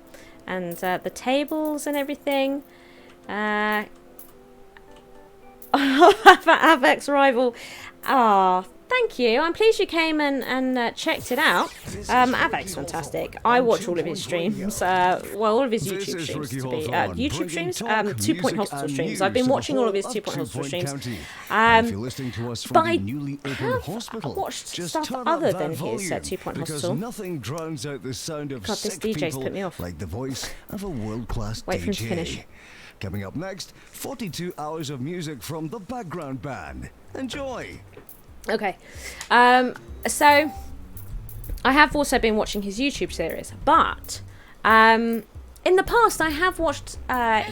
and the tables and everything. Avex rival. Ah, thank you. I'm pleased you came and checked it out. Avac's fantastic. I watch all of his streams. All of his YouTube streams to be YouTube streams. 2 Point Hospital streams. I've been watching all of his 2 Point Hospital streams. But I have watched stuff other than his 2 Point Hospital. Nothing drowns out the sound of God, this DJ's put me off. like the voice of a world-class Wait DJ. for him to finish. Coming up next, 42 hours of music from the background band. Enjoy. Okay, so I have also been watching his YouTube series, but in the past I have watched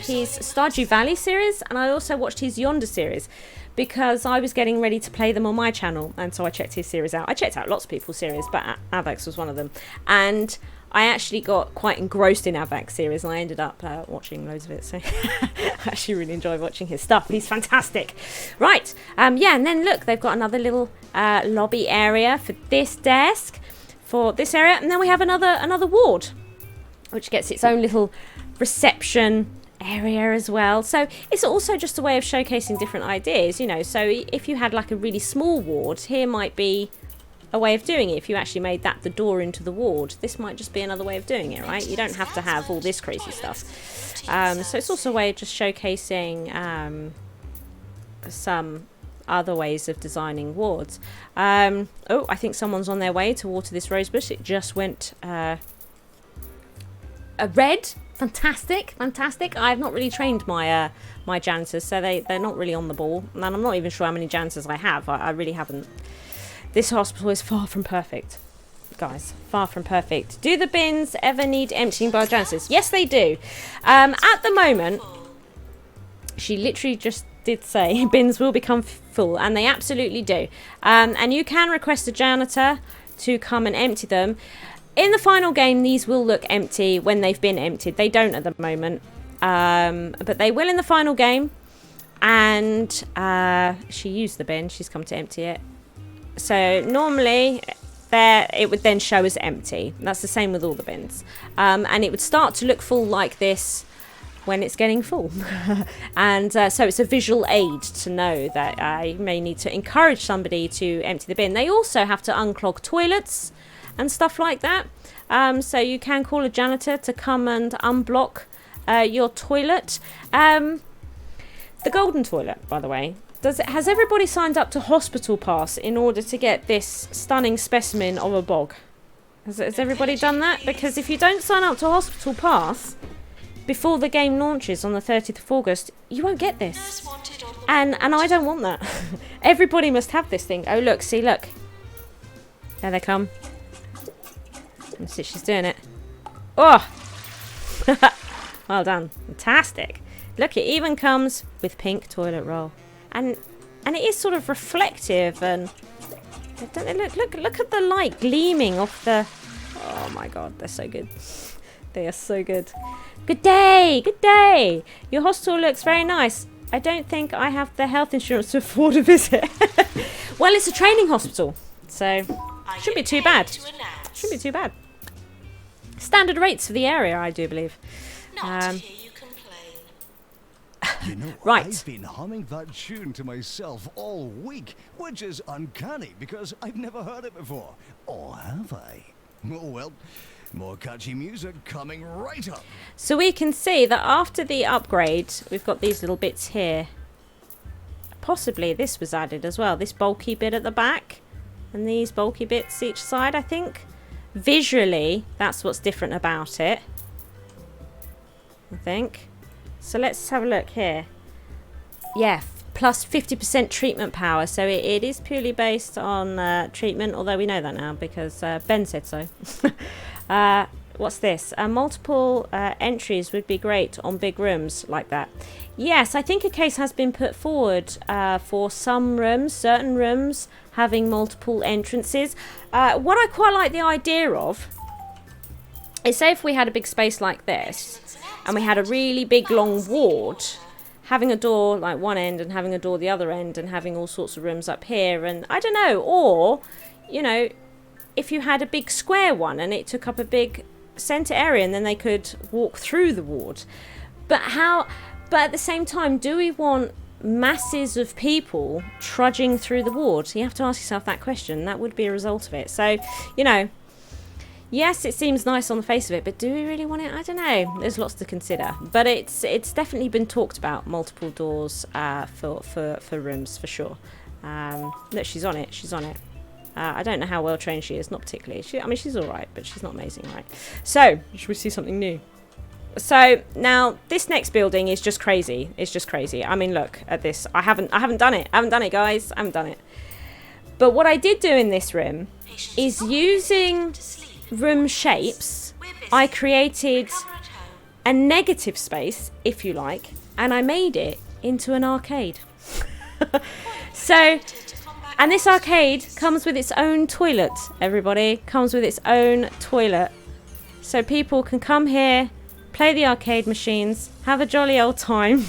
his Stardew Valley series, and I also watched his Yonder series because I was getting ready to play them on my channel, and so I checked his series out. I checked out lots of people's series, but Avac's was one of them, and I actually got quite engrossed in Avac's series, and I ended up watching loads of it, so I actually really enjoy watching his stuff. He's fantastic. Right, yeah, and then look, they've got another little lobby area for this desk, for this area, and then we have another ward, which gets its own little reception area as well. So it's also just a way of showcasing different ideas, you know. So if you had like a really small ward, here might be a way of doing it. If you actually made that the door into the ward, this might just be another way of doing it, right? You don't have to have all this crazy stuff. So it's also a way of just showcasing some other ways of designing wards. Oh, I think someone's on their way to water this rosebush. It just went a red. Fantastic. I have not really trained my my janitors, so they're not really on the ball, and I'm not even sure how many janitors I have. I really haven't. This hospital is far from perfect, guys. Far from perfect. Do the bins ever need emptying by janitors? Yes, they do. At the moment, she literally just did say bins will become full, and they absolutely do. And you can request a janitor to come and empty them. In the final game, these will look empty when they've been emptied. They don't at the moment, but they will in the final game. And she used the bin. She's come to empty it. So normally it would then show as empty. That's the same with all the bins. And it would start to look full like this when it's getting full. And so it's a visual aid to know that you may need to encourage somebody to empty the bin. They also have to unclog toilets and stuff like that. So you can call a janitor to come and unblock your toilet. The golden toilet, by the way. Has everybody signed up to Hospital Pass in order to get this stunning specimen of a bog? Has everybody done that? Because if you don't sign up to Hospital Pass before the game launches on the 30th of August, you won't get this. And I don't want that. Everybody must have this thing. Oh, look, see, look. There they come. Let's see, she's doing it. Oh! Well done. Fantastic. Look, it even comes with pink toilet roll. And it is sort of reflective, and don't they look at the light gleaming off the. Oh my god, they're so good. They are so good. Good day. Your hostel looks very nice. I don't think I have the health insurance to afford a visit. Well, it's a training hospital, so shouldn't be too bad. Shouldn't be too bad. Standard rates for the area, I do believe. Not to hear you complain. You know, Right. I've been humming that tune to myself all week, which is uncanny because I've never heard it before. Or have I? Oh well, more catchy music coming right up. So we can see that after the upgrade, we've got these little bits here. Possibly this was added as well. This bulky bit at the back, and these bulky bits each side, I think. Visually, that's what's different about it, I think. So let's have a look here. Yeah, plus 50% treatment power. So it is purely based on treatment, although we know that now because Ben said so. What's this? Multiple entries would be great on big rooms like that. Yes, I think a case has been put forward for some rooms, certain rooms, having multiple entrances. What I quite like the idea of is, say if we had a big space like this, and we had a really big long ward, having a door like one end and having a door the other end, and having all sorts of rooms up here, and I don't know, or, you know, if you had a big square one and it took up a big centre area, and then they could walk through the ward. But at the same time, do we want masses of people trudging through the ward? So you have to ask yourself that question. That would be a result of it. So, you know, yes, it seems nice on the face of it, but do we really want it? I don't know. There's lots to consider. But it's definitely been talked about, multiple doors for rooms, for sure. Look, she's on it. She's on it. I don't know how well trained she is. Not particularly. I mean, she's all right, but she's not amazing, right? So, should we see something new? So now this next building is just crazy. It's just crazy. I mean, look at this. I haven't done it. I haven't done it, guys. I haven't done it. But what I did do in this room is using room shapes. I created a negative space, if you like, and I made it into an arcade. So, and this arcade comes with its own toilet, everybody. Comes with its own toilet. So people can come here, play the arcade machines, have a jolly old time.